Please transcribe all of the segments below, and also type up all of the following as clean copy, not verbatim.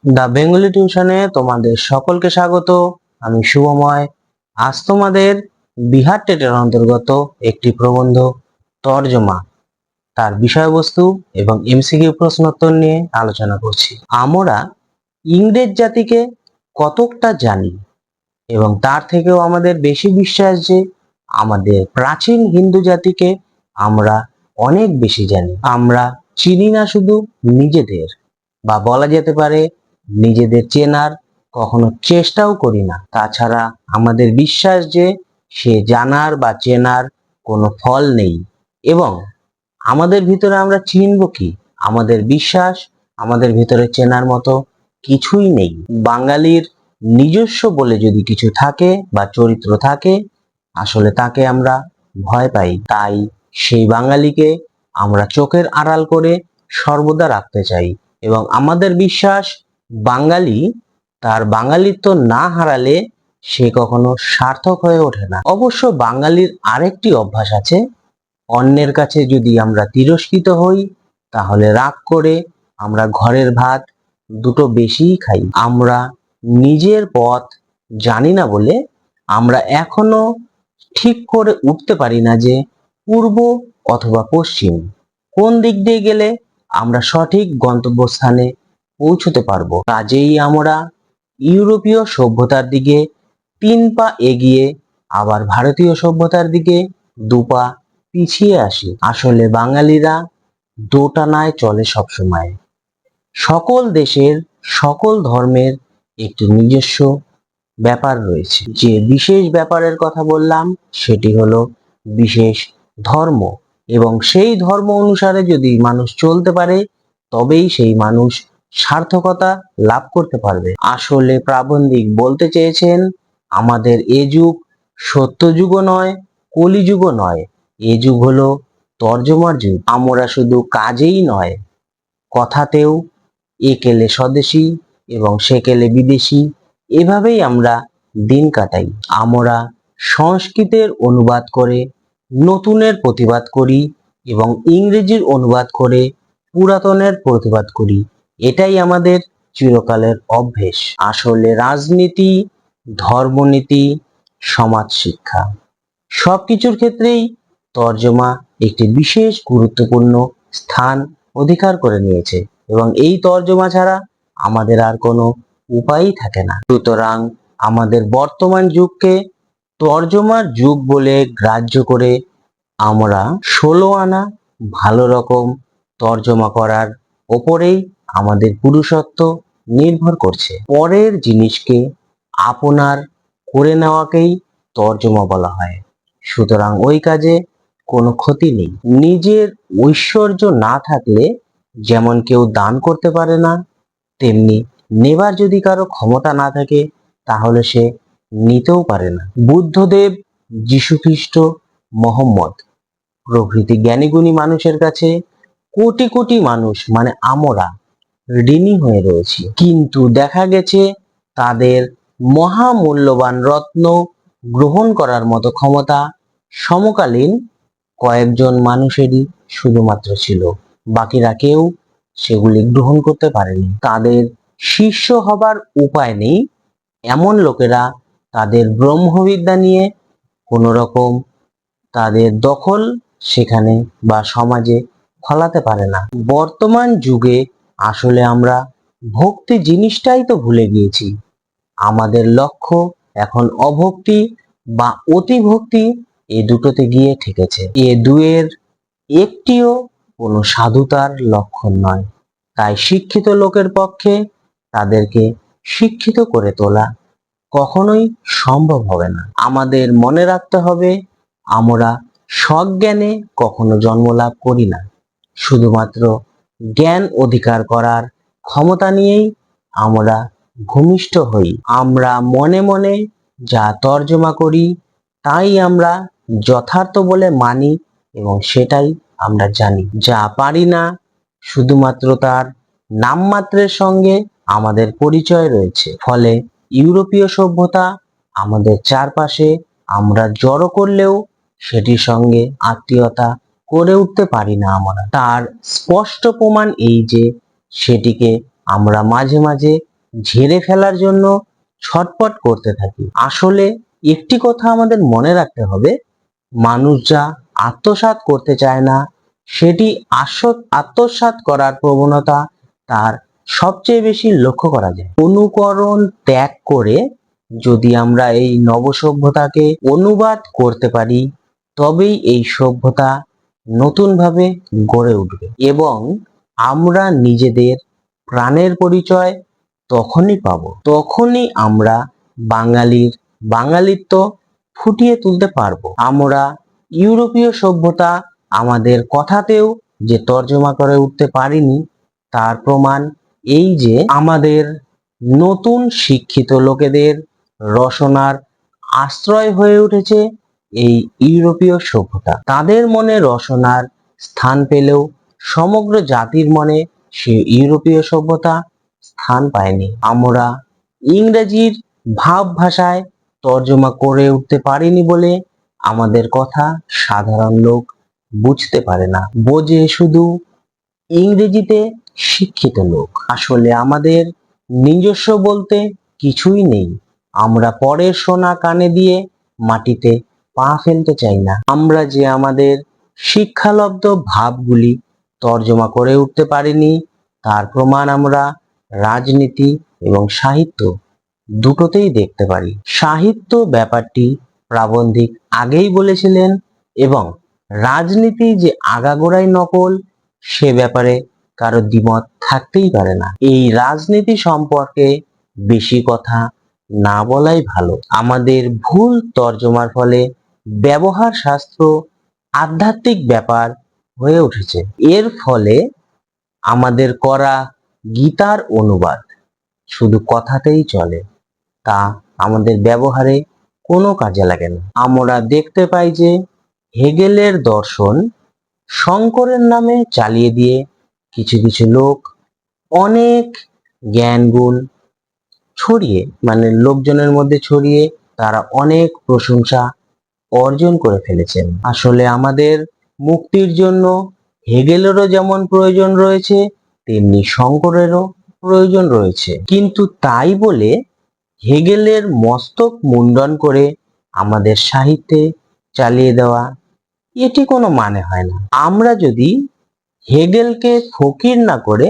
The Bengali টিউশনে তোমাদের সকলকে স্বাগত। আমি শুভময়। আজ তোমাদের বিহার টেটের অন্তর্গত একটি প্রবন্ধ তর্জমা, তার বিষয়বস্তু এবং এমসিকিউ প্রশ্নোত্তর নিয়ে আলোচনা করছি। আমরা ইংরেজ জাতিকে কতকটা জানি এবং তার থেকেও আমাদের বেশি বিশ্বাস যে আমাদের প্রাচীন হিন্দু জাতিকে আমরা অনেক বেশি জানি। আমরা চিনি না শুধু নিজেদের, বা বলা যেতে পারে নিজেদের চেনার কখনো চেষ্টাও করি না। তাছাড়া আমাদের বিশ্বাস যে সে জানার বা চেনার কোনো ফল নেই, এবং আমাদের ভিতরে আমরা চিনব কি? আমাদের বিশ্বাস আমাদের ভিতরে চেনার মতো কিছুই নেই। বাঙালির নিজস্ব বলে যদি কিছু থাকে বা চরিত্র থাকে, আসলে তাকে আমরা ভয় পাই। তাই সেই বাঙালিকে আমরা চোখের আড়াল করে সর্বদা রাখতে চাই, এবং আমাদের বিশ্বাস বাঙালি তার বাঙালিত্ব না হারালে সে কখনো সার্থক হয়ে ওঠে না। অবশ্য বাঙালির আরেকটি অভ্যাস আছে, অন্যের কাছে যদি আমরা তিরস্কৃত হই তাহলে রাগ করে আমরা ঘরের ভাত দুটো বেশিই খাই। আমরা নিজের পথ জানি না বলে আমরা এখনো ঠিক করে উঠতে পারি না যে পূর্ব অথবা পশ্চিম কোন দিক দিয়ে গেলে আমরা সঠিক গন্তব্যস্থানে পৌঁছতে পারবো। কাজেই আমরা ইউরোপীয় সভ্যতার দিকে 3 পা এগিয়ে আবার ভারতীয় সভ্যতার দিকে 2 পা পিছিয়ে আসি। আসলে বাঙালিরা দোটানায় চলে সবসময়। সকল দেশের সকল ধর্মের একটি নিজস্ব ব্যাপার রয়েছে। যে বিশেষ ব্যাপারের কথা বললাম সেটি হলো বিশেষ ধর্ম, এবং সেই ধর্ম অনুসারে যদি মানুষ চলতে পারে তবেই সেই মানুষ সার্থকতা লাভ করতে পারবে। আসলে প্রাবন্ধিক বলতে চেয়েছেন আমাদের এ যুগ সত্যযুগও নয়, কলিযুগও নয়, এ যুগ হলো তর্জমার যুগ। আমরা শুধু কাজেই নয়, কথাতেও একেলে স্বদেশী এবং সেকেলে বিদেশি, এভাবেই আমরা দিন কাটাই। আমরা সংস্কৃতের অনুবাদ করে নতুনের প্রতিবাদ করি এবং ইংরেজির অনুবাদ করে পুরাতনের প্রতিবাদ করি। এটাই আমাদের চিরকালের অভ্যেস। আসলে রাজনীতি, ধর্মনীতি, সমাজ শিক্ষা সবকিছুর ক্ষেত্রেই তর্জমা একটি বিশেষ গুরুত্বপূর্ণ স্থান অধিকার করে নিয়েছে, এবং এই তর্জমা ছাড়া আমাদের আর কোনো উপায়ই থাকে না। সুতরাং আমাদের বর্তমান যুগকে তর্জমার যুগ বলে গ্রাহ্য করে আমরা 16 আনা ভালো রকম তর্জমা করার ওপরেই আমাদের পুরুষত্ব নির্ভর করছে। পরের জিনিসকে আপনার করে নেওয়াকেই তর্জমা বলা হয়। সুতরাং ওই কাজে কোনো ক্ষতি নেই। নিজের ঐশ্বর্য না থাকলে যেমন কেউ দান করতে পারে না, তেমনি নেবার যদি কারো ক্ষমতা না থাকে তাহলে সে নিতেও পারে না। বুদ্ধদেব, যীশুখ্রিস্ট, মোহাম্মদ প্রভৃতি জ্ঞানীগুণী মানুষের কাছে কোটি কোটি মানুষ মানে আমরা ঋণী হয়ে রয়েছি, কিন্তু দেখা গেছে তাদের মহামূল্যবান রত্ন গ্রহণ করার মতো ক্ষমতা সমকালীন কয়েকজন মানুষেরই শুধুমাত্র ছিল। বাকিরা কেউ সেগুলি গ্রহণ করতে পারেনি। তাদের শিষ্য হবার উপায় নেই এমন লোকেরা তাদের ব্রহ্মবিদ্যা নিয়ে কোনো রকম তাদের দখল সেখানে বা সমাজে ফলাতে পারে না। বর্তমান যুগে আসলে আমরা ভক্তি জিনিসটাই তো ভুলে গিয়েছি। আমাদের লক্ষ্য এখন অভক্তি বা অতিভক্তি, এ দুটোতে গিয়ে ঠেকেছে। এ দুয়ের একটিও কোনো সাধুতার লক্ষণ নয়। তাই শিক্ষিত লোকের পক্ষে তাদেরকে শিক্ষিত করে তোলা কখনোই সম্ভব হবে না। আমাদের মনে রাখতে হবে, আমরা সজ্ঞানে কখনো জন্ম লাভ করি না। শুধুমাত্র জ্ঞান অধিকার করার ক্ষমতা নিয়েই আমরা ভূমিষ্ঠ হই। আমরা মনে মনে যা তর্জমা করি তাই আমরা যথার্থ বলে মানি, এবং সেটাই আমরা জানি। যা পারি না শুধুমাত্র তার নামমাত্রের সঙ্গে আমাদের পরিচয় রয়েছে। ফলে ইউরোপীয় সভ্যতা আমাদের চারপাশে আমরা জড়ো করলেও সেটির সঙ্গে আত্মীয়তা করে উঠতে পারি না আমরা। তার স্পষ্ট প্রমাণ এই যে সেটিকে আমরা মাঝে মাঝে ঝেড়ে ফেলার জন্য ছটপট করতে থাকি। আসলে একটি কথা আমাদের মনে রাখতে হবে, মানুষ যা আত্মসাৎ করতে চায় না সেটি আত্মসাৎ করার প্রবণতা তার সবচেয়ে বেশি লক্ষ্য করা যায়। অনুকরণ ত্যাগ করে যদি আমরা এই নবসভ্যতাকে অনুবাদ করতে পারি, তবেই এই সভ্যতা নতুনভাবে গড়ে উঠবে এবং আমরা নিজেদের প্রাণের পরিচয় তখনই পাবো, তখনই আমরা বাঙালিত্ব ফুটিয়ে তুলতে পারবো। আমরা ইউরোপীয় সভ্যতা আমাদের কথাতেও যে তর্জমা করে উঠতে পারিনি, তার প্রমাণ এই যে আমাদের নতুন শিক্ষিত লোকেদের রসনার আশ্রয় হয়ে উঠেছে এই ইউরোপীয় সভ্যতা। তাদের মনে রসনার স্থান পেলেও সমগ্র জাতির মনে সে ইউরোপীয় সভ্যতা স্থান পায়নি। আমরা ইংরেজির ভাব ভাষায় তর্জমা করে উঠতে পারিনি বলে আমাদের কথা সাধারণ লোক বুঝতে পারে না, বোঝে শুধু ইংরেজিতে শিক্ষিত লোক। আসলে আমাদের নিজস্ব বলতে কিছুই নেই। আমরা পরের সোনা কানে দিয়ে মাটিতে পা ফেলতে চাই না। আমরা যে আমাদের শিক্ষালব্ধ ভাবগুলি তর্জমা করে উঠতে পারিনি, তার প্রমাণ আমরা রাজনীতি এবং সাহিত্য দুটোতেই দেখতে পারি। সাহিত্য ব্যাপারটি প্রাবন্ধিক আগেই বলেছিলেন এবং রাজনীতি যে আগাগোড়াই নকল, সে ব্যাপারে কারো দ্বিমত থাকতেই পারে না। এই রাজনীতি সম্পর্কে বেশি কথা না বলাই ভালো। আমাদের ভুল তর্জমার ফলে ব্যবহার শাস্ত্র আধ্যাত্মিক ব্যাপার হয়ে উঠেছে। এর ফলে আমাদের করা গীতার অনুবাদ শুধু কথাতেই চলে, তা আমাদের ব্যবহারে কোনো কাজে লাগে না। আমরা দেখতে পাই যে হেগেলের দর্শন শঙ্করের নামে চালিয়ে দিয়ে কিছু কিছু লোক অনেক জ্ঞান গুণ ছড়িয়ে লোকজনের মধ্যে ছড়িয়ে তারা অনেক প্রশংসা অর্জন করে ফেলেছেন। আসলে আমাদের মুক্তির জন্য হেগেলেরও যেমন প্রয়োজন রয়েছে, তেমনি শঙ্করেরও প্রয়োজন রয়েছে। কিন্তু তাই বলে হেগেলের মস্তক মুন্ডন করে আমাদের সাহিত্যে চালিয়ে দেওয়া, এটি কোনো মানে হয় না। আমরা যদি হেগেলকে ফকির না করে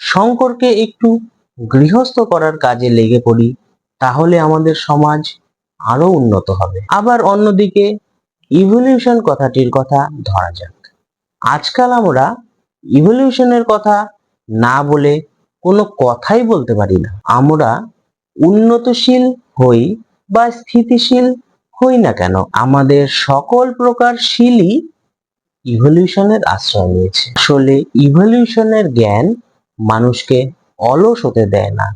শঙ্করকে একটু গৃহস্থ করার কাজে লেগে পড়ি, তাহলে আমাদের সমাজ আরো উন্নত হবে। আবার অন্যদিকে ইভলিউশন কথাটির কথা ধরা যাক। আজকাল আমরা ইভলিউশনের কথা না বলে কোনো কথাই বলতে পারি না। আমরা উন্নতশীল হই বা স্থিতিশীল হই না কেন, আমাদের সকল প্রকার শীলই ইভলিউশনের আশ্রয় নিয়েছে। আসলে ইভলিউশনের জ্ঞান মানুষকে অলস হতে দেয় না,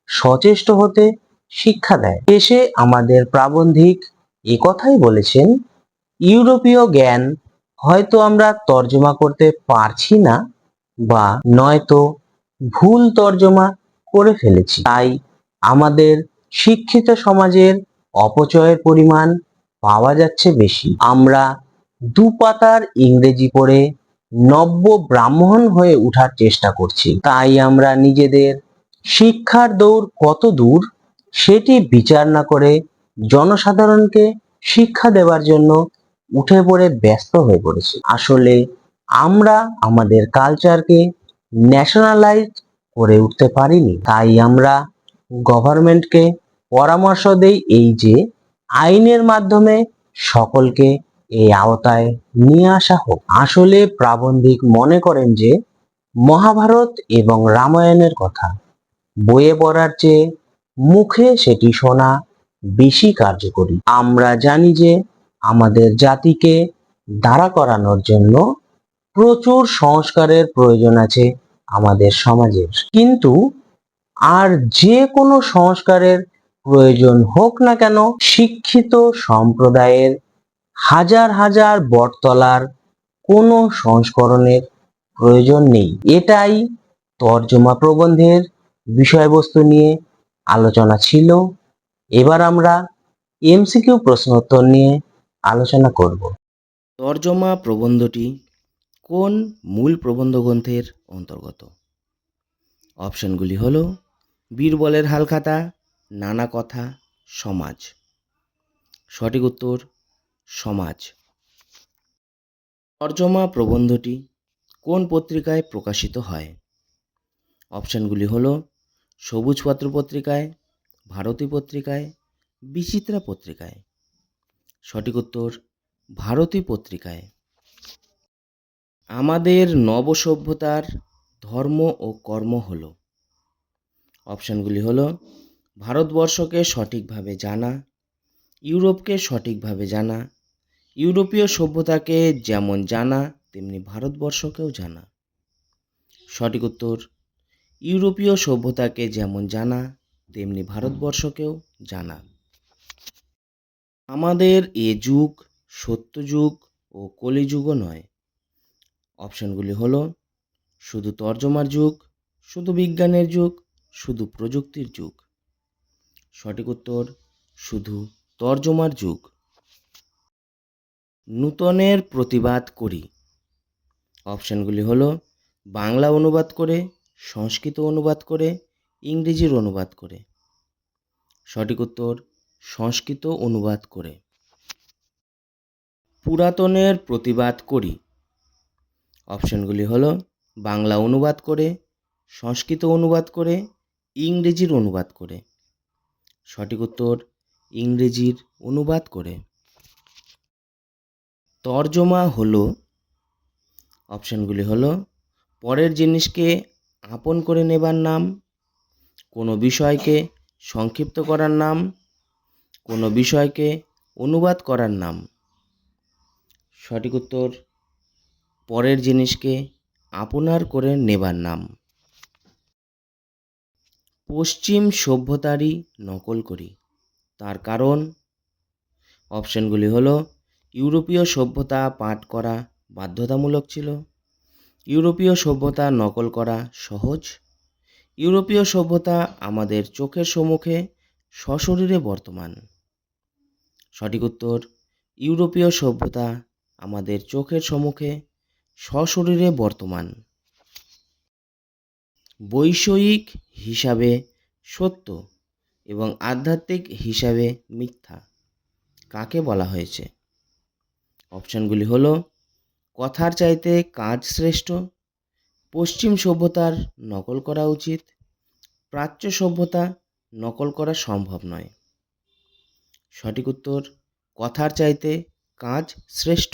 সচেষ্ট হতে শিক্ষা দেয়। শেষে আমাদের প্রাবন্ধিক একথাই বলেছেন, ইউরোপীয় জ্ঞান হয়তো আমরা তর্জমা করতে পারছি না বা নয়তো ভুল তর্জমা করে ফেলেছি, তাই আমাদের শিক্ষিত সমাজের অপচয়ের পরিমাণ পাওয়া যাচ্ছে বেশি। আমরা দু পাতার ইংরেজি পড়ে নব্য ব্রাহ্মণ হয়ে উঠার চেষ্টা করছি। তাই আমরা নিজেদের শিক্ষার দৌড় কত দূর সেটি বিচার না করে জনসাধারণকে শিক্ষা দেওয়ার জন্য উঠে পড়ে ব্যস্ত হয়ে পড়েছি। আসলে আমরা আমাদের কালচারকে ন্যাশনালাইজ করে উঠতে পারিনি। তাই আমরা গভর্নমেন্টকে পরামর্শ দেই এই যে আইনের মাধ্যমে সকলকে এই আওতায় নিয়ে আসা হোক। আসলে প্রাবন্ধিক মনে করেন যে মহাভারত এবং রামায়ণের কথা বইয়ে পড়ার চেয়ে মুখে সেটি শোনা বেশি কার্যকরী। আমরা জানি যে আমাদের জাতিকে দাঁড়া করানোর জন্য প্রচুর সংস্কারের প্রয়োজন আছে আমাদের সমাজের, কিন্তু আর যে কোনো সংস্কারের প্রয়োজন হোক না কেন, শিক্ষিত সম্প্রদায়ের হাজার হাজার বটতলার কোনো সংস্করণের প্রয়োজন নেই। এটাই তর্জমা প্রবন্ধের বিষয়বস্তু নিয়ে আলোচনা ছিল। এবার আমরা এমসিকিউ প্রশ্নোত্তর নিয়ে আলোচনা করব। তর্জমা প্রবন্ধটি কোন মূল প্রবন্ধ গ্রন্থের অন্তর্গত? অপশানগুলি হলো বীরবলের হালখাতা, নানা কথা, সমাজ। সঠিক উত্তর সমাজ। তর্জমা প্রবন্ধটি কোন পত্রিকায় প্রকাশিত হয়? অপশানগুলি হলো সবুজপত্র পত্রিকায়, ভারতী পত্রিকায়, বিচিত্রা পত্রিকায়। সঠিক উত্তর ভারতী পত্রিকায়। আমাদের নব সভ্যতার ধর্ম ও কর্ম হল। অপশানগুলি হলো ভারতবর্ষকে সঠিকভাবে জানা, ইউরোপকে সঠিকভাবে জানা, ইউরোপীয় সভ্যতাকে যেমন জানা তেমনি ভারতবর্ষকেও জানা। সঠিক উত্তর ইউরোপীয় সভ্যতাকে যেমন জানা তেমনি ভারতবর্ষকেও জানা। আমাদের এ যুগ সত্যযুগ ও কলিযুগও নয়। অপশানগুলি হলো শুধু তর্জমার যুগ, শুধু বিজ্ঞানের যুগ, শুধু প্রযুক্তির যুগ। সঠিক উত্তর শুধু তর্জমার যুগ। নূতনের প্রতিবাদ করি। অপশানগুলি হলো বাংলা অনুবাদ করে, সংস্কৃত অনুবাদ করে, ইংরেজির অনুবাদ করে। সঠিক উত্তর সংস্কৃত অনুবাদ করে। পুরাতনের প্রতিবাদ করি। অপশানগুলি হলো বাংলা অনুবাদ করে, সংস্কৃত অনুবাদ করে, ইংরেজির অনুবাদ করে। সঠিক উত্তর ইংরেজির অনুবাদ করে। তর্জমা হলো, অপশানগুলি হলো পরের জিনিসকে আপন করে নেবার নাম, কোনো বিষয়কে সংক্ষিপ্ত করার নাম, কোনো বিষয়কে অনুবাদ করার নাম। সঠিক উত্তর পরের জিনিসকে আপনার করে নেবার নাম। পশ্চিম সভ্যতারই নকল করি, তার কারণ? অপশানগুলি হলো ইউরোপীয় সভ্যতা পাঠ করা বাধ্যতামূলক ছিল, ইউরোপীয় সভ্যতা নকল করা সহজ, ইউরোপীয় সভ্যতা আমাদের চোখের সম্মুখে সশরীরে বর্তমান। সঠিক উত্তর ইউরোপীয় সভ্যতা আমাদের চোখের সম্মুখে সশরীরে বর্তমান। বৈষয়িক হিসাবে সত্য এবং আধ্যাত্মিক হিসাবে মিথ্যা কাকে বলা হয়েছে? অপশানগুলি হলো কথার চাইতে কাজ শ্রেষ্ঠ, পশ্চিম সভ্যতার নকল করা উচিত, প্রাচ্য সভ্যতা নকল করা সম্ভব নয়। সঠিক উত্তর কথার চাইতে কাজ শ্রেষ্ঠ।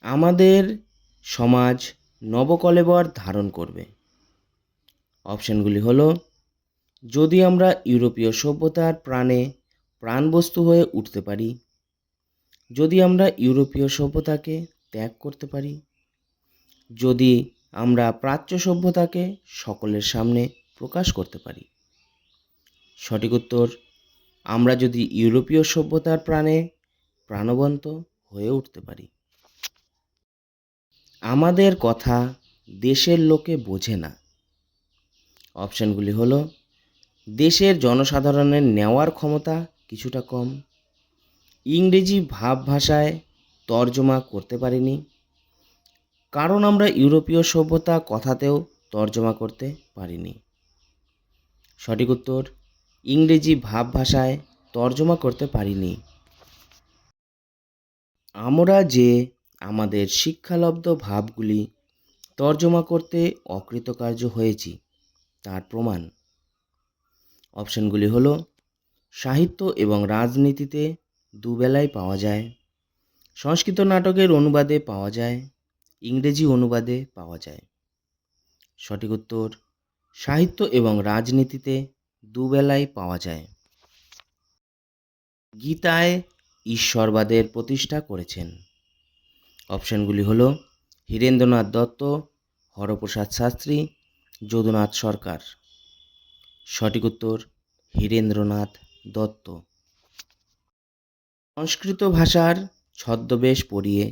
আমাদের সমাজ নবকলেবর ধারণ করবে। অপশানগুলি হলো যদি আমরা ইউরোপীয় সভ্যতার প্রাণবস্তু হয়ে উঠতে পারি, যদি আমরা ইউরোপীয় সভ্যতাকে ত্যাগ করতে পারি, যদি আমরা প্রাচ্য সভ্যতাকে সকলের সামনে প্রকাশ করতে পারি। সঠিক উত্তর আমরা যদি ইউরোপীয় সভ্যতার প্রাণবন্ত হয়ে উঠতে পারি। আমাদের কথা দেশের লোকে বোঝে না। অপশানগুলি হলো দেশের জনসাধারণের নেওয়ার ক্ষমতা কিছুটা কম, ইংরেজি ভাষায় তর্জমা করতে পারিনি, কারণ আমরা ইউরোপীয় সভ্যতা কথাতেও তর্জমা করতে পারিনি। সঠিক উত্তর ইংরেজি ভাষায় তর্জমা করতে পারিনি। আমরা যে আমাদের শিক্ষালব্ধ ভাবগুলি তর্জমা করতে অকৃতকার্য হয়েছি তার প্রমাণ। অপশানগুলি হলো সাহিত্য এবং রাজনীতিতে দুবেলাই পাওয়া যায়, সংস্কৃত নাটকের অনুবাদে পাওয়া যায়, ইংরেজি অনুবাদে পাওয়া যায়। সঠিক উত্তর সাহিত্য এবং রাজনীতিতে দুবেলাই পাওয়া যায়। গীতায় ঈশ্বরবাদের প্রতিষ্ঠা করেছেন। অপশানগুলি হলো হীরেন্দ্রনাথ দত্ত, হরপ্রসাদ শাস্ত্রী, যদুনাথ সরকার। সঠিক উত্তর হীরেন্দ্রনাথ দত্ত। সংস্কৃত ভাষার ছদ্মবেশ পরিয়ে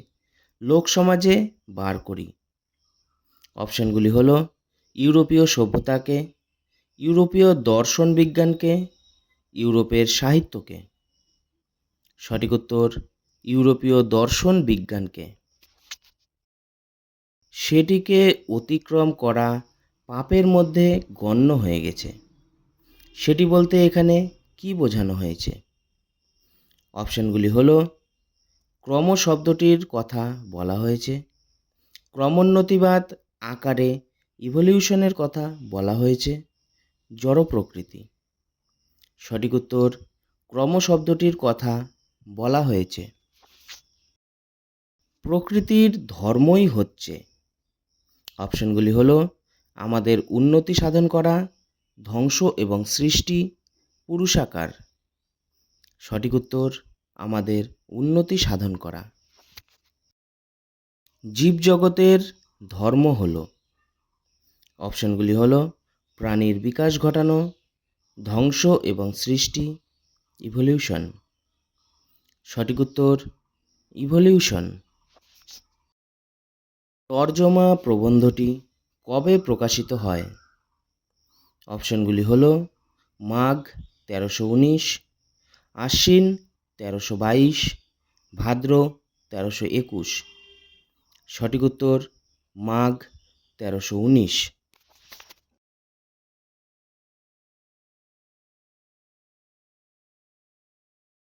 লোকসমাজে বার করি। অপশানগুলি হলো ইউরোপীয় সভ্যতাকে, ইউরোপীয় দর্শন বিজ্ঞানকে, ইউরোপের সাহিত্যকে। সঠিক উত্তর ইউরোপীয় দর্শন বিজ্ঞানকে। সেটিকে অতিক্রম করা পাপের মধ্যে গণ্য হয়ে গেছে। সেটি বলতে এখানে কি বোঝানো হয়েছে? অপশানগুলি হলো, ক্রম শব্দটির কথা বলা হয়েছে, ক্রমোন্নতিবাদ আকারে ইভলিউশনের কথা বলা হয়েছে, জড় প্রকৃতি। সঠিক উত্তর, ক্রম শব্দটির কথা বলা হয়েছে। প্রকৃতির ধর্মই হচ্ছে। অপশনগুলি হলো, আমাদের উন্নতি সাধন করা, ধ্বংস এবং সৃষ্টি, পুরুষাকার। সঠিক উত্তর, আমাদের উন্নতি সাধন করা। জীবজগতের ধর্ম হলো। অপশনগুলি হলো, প্রাণীর বিকাশ ঘটানো, ধ্বংস এবং সৃষ্টি, ইভলিউশন। সঠিক উত্তর, ইভলিউশন। তর্জমা প্রবন্ধটি কবে প্রকাশিত হয়? অপশনগুলি হলো, মাঘ 1319, আশ্বিন 1322, ভাদ্র 1321। সঠিক উত্তর, মাঘ 1319।